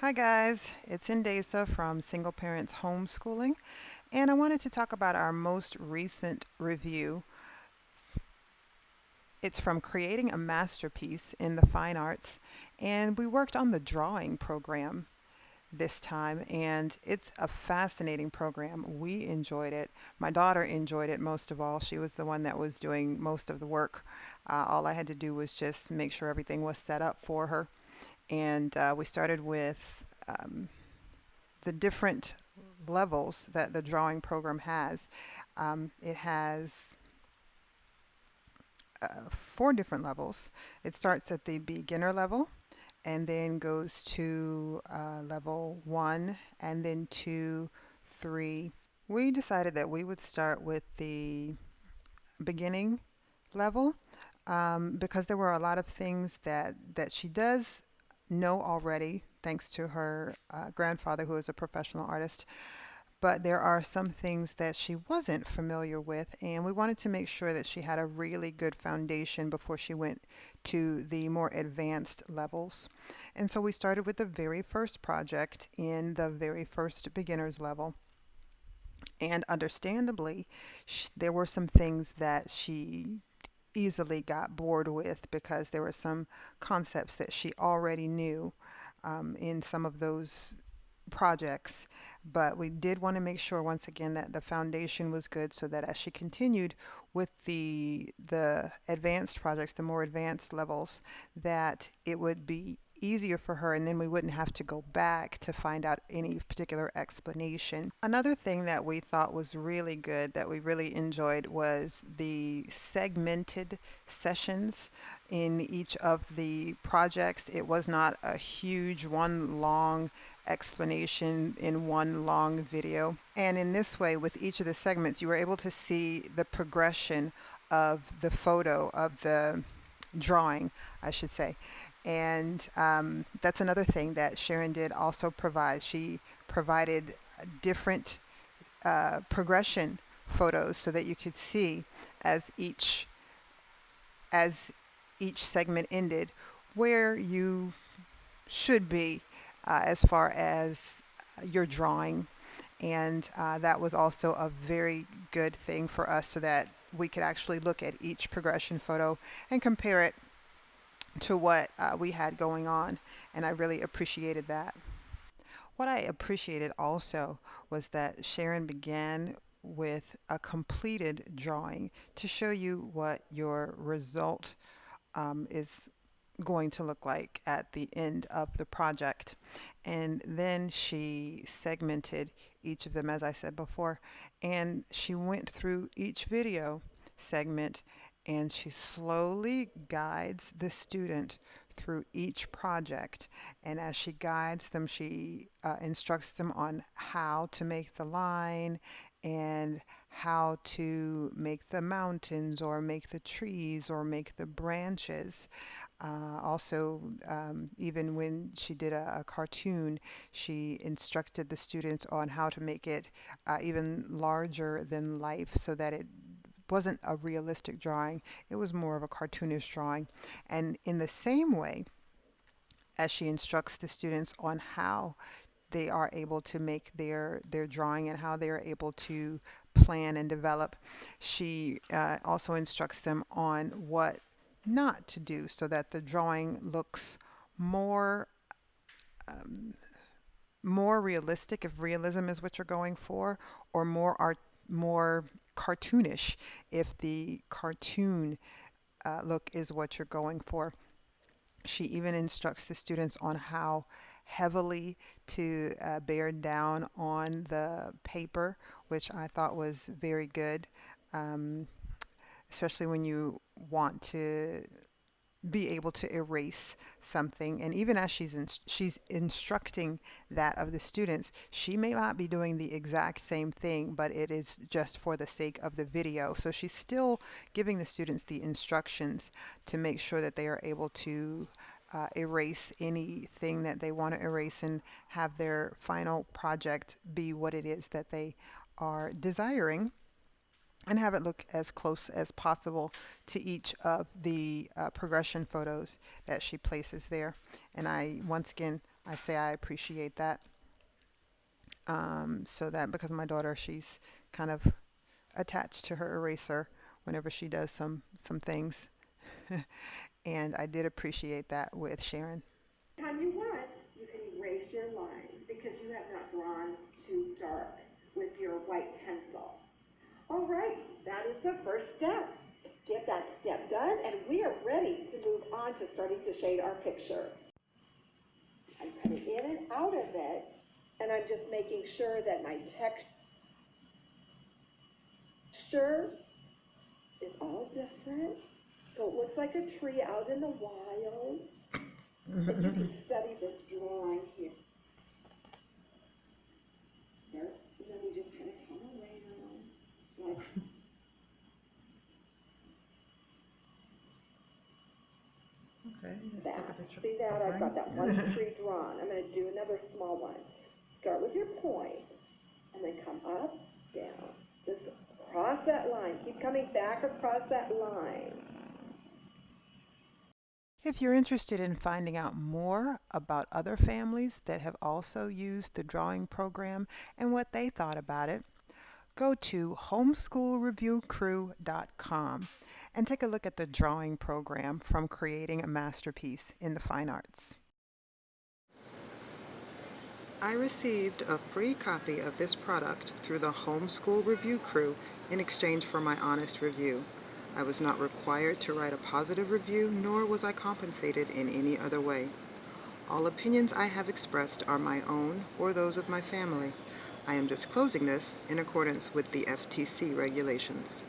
Hi guys, it's Indesa from Single Parents Homeschooling, and I wanted to talk about our most recent review. It's from creating a masterpiece in the fine arts, and we worked on the drawing program this time, and it's a fascinating program. We enjoyed it. My daughter enjoyed it most of all. She was the one that was doing most of the work. All I had to do was just make sure everything was set up for her, and we started with the different levels that the drawing program has. It has four different levels. It starts at the beginner level and then goes to level one and then two, three. We decided that we would start with the beginning level because there were a lot of things that she does know already, thanks to her grandfather, who is a professional artist. But there are some things that she wasn't familiar with, and we wanted to make sure that she had a really good foundation before she went to the more advanced levels. And so we started with the very first project in the very first beginner's level. And understandably, there were some things that she easily got bored with because there were some concepts that she already knew in some of those projects. But we did want to make sure once again that the foundation was good so that as she continued with the advanced projects, the more advanced levels, that it would be easier for her and then we wouldn't have to go back to find out any particular explanation. Another thing that we thought was really good that we really enjoyed was the segmented sessions in each of the projects. It was not a huge one long explanation in one long video. And in this way, with each of the segments, you were able to see the progression of the photo, of the drawing, I should say. And that's another thing that Sharon did also provide. She provided different progression photos so that you could see as as each segment ended where you should be as far as your drawing. And that was also a very good thing for us so that we could actually look at each progression photo and compare it to what we had going on. And I really appreciated that. What I appreciated also was that Sharon began with a completed drawing to show you what your result is going to look like at the end of the project. And then she segmented each of them, as I said before, and she went through each video segment and she slowly guides the student through each project. And as she guides them, she instructs them on how to make the line and how to make the mountains or make the trees or make the branches. Also, even when she did a cartoon, she instructed the students on how to make it even larger than life so that it wasn't a realistic drawing. It was more of a cartoonish drawing. And in the same way, as she instructs the students on how they are able to make their drawing and how they are able to plan and develop. She also instructs them on what not to do so that the drawing looks more um, more realistic if realism is what you're going for, or more cartoonish if the cartoon look is what you're going for. She even instructs the students on how heavily to bear down on the paper, which I thought was very good, um, especially when you want to be able to erase something. And even as she's instructing that of the students, she may not be doing the exact same thing, but it is just for the sake of the video. So she's still giving the students the instructions to make sure that they are able to erase anything that they want to erase and have their final project be what it is that they are desiring and have it look as close as possible to each of the progression photos that she places there. And I once again I say I appreciate that. So that because my daughter, she's kind of attached to her eraser whenever she does some things, and I did appreciate that with Sharon. Anytime you want, you can erase your lines because you have not drawn too dark with your white pencil. All right, that is the first step. Get that step done, and we are ready to move on to starting to shade our picture. I'm coming in and out of it, and I'm just making sure that my texture is all different. So it looks like a tree out in the wild. But you can study this drawing here. There, and then we just kind of come around, like Okay. that. See that? I've got that one tree drawn. I'm going to do another small one. Start with your point, and then come up, down. Just cross that line. Keep coming back across that line. If you're interested in finding out more about other families that have also used the drawing program and what they thought about it, go to homeschoolreviewcrew.com and take a look at the drawing program from creating a masterpiece in the fine arts. I received a free copy of this product through the Homeschool Review Crew in exchange for my honest review. I was not required to write a positive review, nor was I compensated in any other way. All opinions I have expressed are my own or those of my family. I am disclosing this in accordance with the FTC regulations.